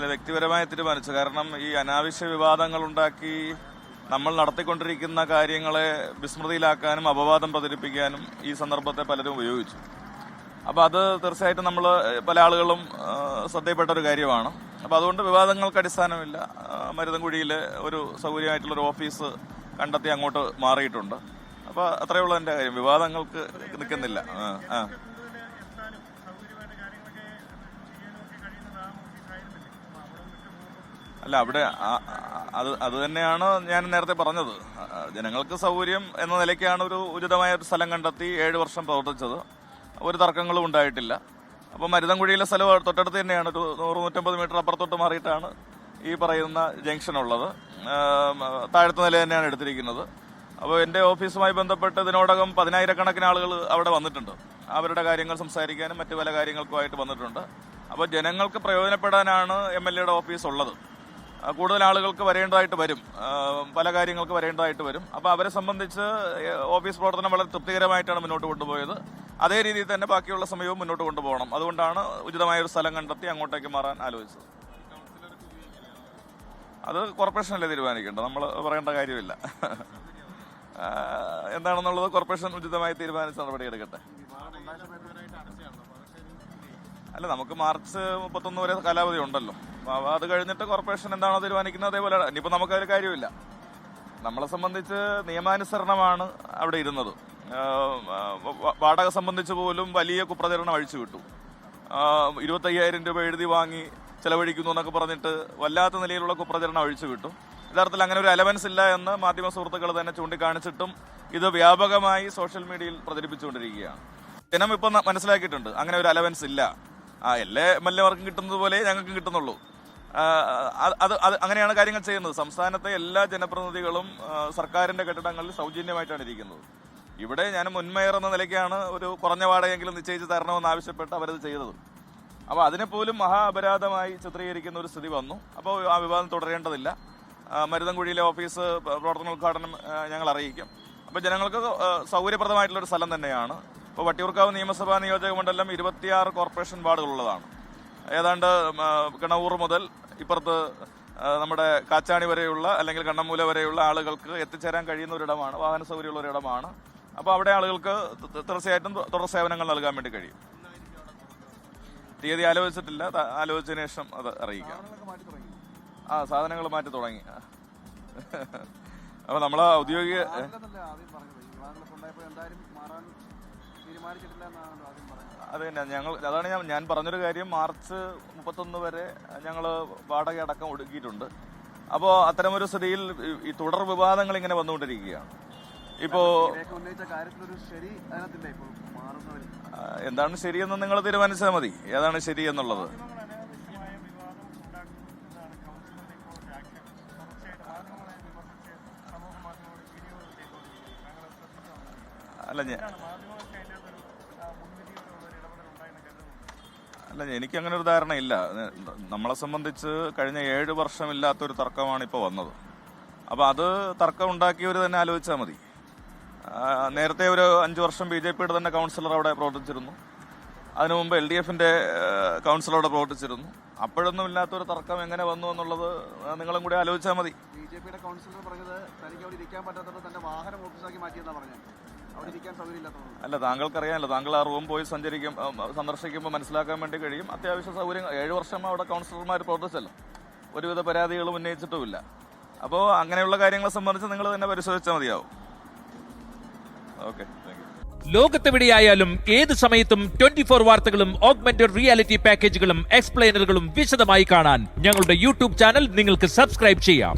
അല്ല, വ്യക്തിപരമായി തീരുമാനിച്ചു. കാരണം ഈ അനാവശ്യ വിവാദങ്ങൾ ഉണ്ടാക്കി നമ്മൾ നടത്തിക്കൊണ്ടിരിക്കുന്ന കാര്യങ്ങളെ വിസ്മൃതിയിലാക്കാനും അപവാദം പ്രചരിപ്പിക്കാനും ഈ സന്ദർഭത്തെ പലരും ഉപയോഗിച്ചു. അപ്പോൾ അത് തീർച്ചയായിട്ടും നമ്മൾ പല ആളുകളും ശ്രദ്ധയിൽപ്പെട്ട ഒരു കാര്യമാണ്. അപ്പോൾ അതുകൊണ്ട് വിവാദങ്ങൾക്ക് അടിസ്ഥാനമില്ല. മരുതൻകുഴിയിൽ ഒരു സൗകര്യമായിട്ടുള്ളൊരു ഓഫീസ് കണ്ടെത്തി അങ്ങോട്ട് മാറിയിട്ടുണ്ട്. അപ്പോൾ അത്രയേ ഉള്ളൂ എൻ്റെ കാര്യം. വിവാദങ്ങൾക്ക് നിൽക്കുന്നില്ല. അല്ല, അവിടെ അത് തന്നെയാണ് ഞാൻ നേരത്തെ പറഞ്ഞത്. ജനങ്ങൾക്ക് സൗകര്യം എന്ന നിലയ്ക്കാണ് ഒരു ഉചിതമായ ഒരു സ്ഥലം കണ്ടെത്തി 7 വർഷം പ്രവർത്തിച്ചത്. ഒരു തർക്കങ്ങളും ഉണ്ടായിട്ടില്ല. അപ്പോൾ മരുതൻകുഴിയിലെ സ്ഥലം തൊട്ടടുത്ത് തന്നെയാണ്. ഒരു 100-150 മീറ്റർ അപ്പുറത്തോട്ട് മാറിയിട്ടാണ് ഈ പറയുന്ന ജംഗ്ഷൻ ഉള്ളത്. താഴത്തെ നില തന്നെയാണ് എടുത്തിരിക്കുന്നത്. അപ്പോൾ എൻ്റെ ഓഫീസുമായി ബന്ധപ്പെട്ട് ഇതിനോടകം 10,000-കണക്കിന് ആളുകൾ അവിടെ വന്നിട്ടുണ്ട്. അവരുടെ കാര്യങ്ങൾ സംസാരിക്കാനും മറ്റു പല കാര്യങ്ങൾക്കുമായിട്ട് വന്നിട്ടുണ്ട്. അപ്പോൾ ജനങ്ങൾക്ക് പ്രയോജനപ്പെടാനാണ് MLAയുടെ ഓഫീസ് ഉള്ളത്. കൂടുതൽ ആളുകൾക്ക് വരേണ്ടതായിട്ട് വരും, പല കാര്യങ്ങൾക്ക് വരേണ്ടതായിട്ട് വരും. അപ്പോൾ അവരെ സംബന്ധിച്ച് ഓഫീസ് പ്രവർത്തനം വളരെ തൃപ്തികരമായിട്ടാണ് മുന്നോട്ട് കൊണ്ടുപോയത്. അതേ രീതിയിൽ തന്നെ ബാക്കിയുള്ള സമയവും മുന്നോട്ട് കൊണ്ടുപോകണം. അതുകൊണ്ടാണ് ഉചിതമായ ഒരു സ്ഥലം കണ്ടെത്തി അങ്ങോട്ടേക്ക് മാറാൻ ആലോചിച്ചത്. അത് കോർപ്പറേഷനല്ലേ തീരുമാനിക്കേണ്ടത്, നമ്മൾ പറയേണ്ട കാര്യമില്ല. എന്താണെന്നുള്ളത് കോർപ്പറേഷൻ ഉചിതമായി തീരുമാനിച്ച് നടപടിയെടുക്കട്ടെ. അല്ല, നമുക്ക് മാർച്ച് 31 വരെ കാലാവധി ഉണ്ടല്ലോ. അത് കഴിഞ്ഞിട്ട് കോർപ്പറേഷൻ എന്താണോ തീരുമാനിക്കുന്നത് അതേപോലെ. ഇനിയിപ്പോൾ നമുക്കതിൽ കാര്യമില്ല. നമ്മളെ സംബന്ധിച്ച് നിയമാനുസരണമാണ് അവിടെ ഇരുന്നത്. വാടക സംബന്ധിച്ച് പോലും വലിയ കുപ്രചരണം അഴിച്ചുവിട്ടു. 25,000 രൂപ എഴുതി വാങ്ങി ചെലവഴിക്കുന്നു എന്നൊക്കെ പറഞ്ഞിട്ട് വല്ലാത്ത നിലയിലുള്ള കുപ്രചരണം അഴിച്ചുവിട്ടു. യഥാർത്ഥത്തിൽ അങ്ങനെ ഒരു അലവൻസ് ഇല്ല എന്ന് മാധ്യമ സുഹൃത്തുക്കൾ തന്നെ ചൂണ്ടിക്കാണിച്ചിട്ടും ഇത് വ്യാപകമായി സോഷ്യൽ മീഡിയയിൽ പ്രചരിപ്പിച്ചുകൊണ്ടിരിക്കുകയാണ്. ജനം ഇപ്പം മനസ്സിലാക്കിയിട്ടുണ്ട് അങ്ങനെ ഒരു അലവൻസ് ഇല്ല. എല്ലാ MLAമാർക്കും കിട്ടുന്നത് പോലെ ഞങ്ങൾക്കും കിട്ടുന്നുള്ളൂ. അത് അങ്ങനെയാണ് കാര്യങ്ങൾ ചെയ്യുന്നത്. സംസ്ഥാനത്തെ എല്ലാ ജനപ്രതിനിധികളും സർക്കാരിന്റെ കെട്ടിടങ്ങളിൽ സൗജന്യമായിട്ടാണ് ഇരിക്കുന്നത്. ഇവിടെ ഞാൻ മുൻമേയർ എന്ന നിലയ്ക്കാണ് ഒരു കുറഞ്ഞ വാടകയെങ്കിലും നിശ്ചയിച്ച് തരണമെന്ന് ആവശ്യപ്പെട്ട് അവരത് ചെയ്തത്. അപ്പോൾ അതിനെപ്പോലും മഹാ അപരാധമായി ചിത്രീകരിക്കുന്ന ഒരു സ്ഥിതി വന്നു. അപ്പോൾ ആ വിവാദം തുടരേണ്ടതില്ല. മരുതൻകുഴിയിലെ ഓഫീസ് പ്രവർത്തനോദ്ഘാടനം ഞങ്ങൾ അറിയിക്കും. അപ്പോൾ ജനങ്ങൾക്ക് സൗകര്യപ്രദമായിട്ടുള്ളൊരു സ്ഥലം തന്നെയാണ്. ഇപ്പോൾ വട്ടിയൂർക്കാവ് നിയമസഭാ നിയോജക മണ്ഡലം 26 കോർപ്പറേഷൻ വാർഡുകളുള്ളതാണ്. ഏതാണ്ട് കിണവൂർ മുതൽ ഇപ്പുറത്ത് നമ്മുടെ കാച്ചാണി വരെയുള്ള അല്ലെങ്കിൽ കണ്ണമ്മൂല വരെയുള്ള ആളുകൾക്ക് എത്തിച്ചേരാൻ കഴിയുന്ന ഒരിടമാണ്, വാഹന സൗകര്യമുള്ള ഒരിടമാണ്. അപ്പോൾ അവിടെ ആളുകൾക്ക് തീർച്ചയായിട്ടും തുടർ സേവനങ്ങൾ നൽകാൻ വേണ്ടി കഴിയും. തീയതി ആലോചിച്ചിട്ടില്ല, ആലോചിച്ചതിന് ശേഷം അത് അറിയിക്കാം. സാധനങ്ങൾ മാറ്റി തുടങ്ങി. അപ്പോൾ നമ്മൾ ഔദ്യോഗിക അത് തന്നെ അതാണ് ഞാൻ പറഞ്ഞൊരു കാര്യം. മാർച്ച് 31 വരെ ഞങ്ങൾ വാടക അടക്കം ഒടുക്കിയിട്ടുണ്ട്. അപ്പോൾ അത്തരമൊരു സ്ഥിതിയിൽ ഈ തുടർ വിവാദങ്ങൾ ഇങ്ങനെ വന്നുകൊണ്ടിരിക്കുകയാണ്. ഇപ്പോ എന്താണ് ശരിയെന്ന് നിങ്ങൾ തീരുമാനിച്ചാൽ മതി, ഏതാണ് ശരി എന്നുള്ളത്. അല്ല, എനിക്കങ്ങനെ ഒരു ധാരണയില്ല. നമ്മളെ സംബന്ധിച്ച് കഴിഞ്ഞ 7 വർഷമില്ലാത്തൊരു തർക്കമാണ് ഇപ്പോൾ വന്നത്. അപ്പോൾ അത് തർക്കം ഉണ്ടാക്കിയവർ തന്നെ ആലോചിച്ചാൽ മതി. നേരത്തെ ഒരു 5 വർഷം BJPയുടെ തന്നെ കൗൺസിലർ അവിടെ പ്രവർത്തിച്ചിരുന്നു. അതിനു മുമ്പ് LDFന്റെ കൗൺസിലർ അവിടെ പ്രവർത്തിച്ചിരുന്നു. അപ്പോഴൊന്നും ഇല്ലാത്തൊരു തർക്കം എങ്ങനെ വന്നു എന്നുള്ളത് നിങ്ങളും കൂടി ആലോചിച്ചാൽ മതി. BJPയുടെ കൗൺസിലർ പറഞ്ഞത് തനിക്ക് അവിടെ ഇരിക്കാൻ പറ്റാത്തത് തന്റെ വാഹനം ഓഫീസാക്കി മാറ്റിയെന്നാണ് പറഞ്ഞത്. അല്ല, താങ്കൾക്കറിയാമല്ലോ, താങ്കൾ ആ റൂം പോയി സന്ദർശിക്കുമ്പോൾ മനസ്സിലാക്കാൻ വേണ്ടി കഴിയും. അത്യാവശ്യ സൗകര്യം 7 വർഷം അവിടെ കൗൺസിലർമാർ പ്രവർത്തിച്ചല്ലോ, ഒരുവിധ പരാതികളും ഉന്നയിച്ചിട്ടുമില്ല. അപ്പോൾ അങ്ങനെയുള്ള കാര്യങ്ങളെ സംബന്ധിച്ച് നിങ്ങൾ തന്നെ പരിശോധിച്ചാൽ മതിയാവും. ഓക്കെ, ലോകത്തെവിടെയായാലും ഏത് സമയത്തും 24 വാർത്തകളും ഓഗ്മെന്റഡ് റിയാലിറ്റി പാക്കേജുകളും എക്സ്പ്ലെയിനറുകളും വിശദമായി കാണാൻ ഞങ്ങളുടെ YouTube ചാനൽ നിങ്ങൾക്ക് സബ്സ്ക്രൈബ് ചെയ്യാം.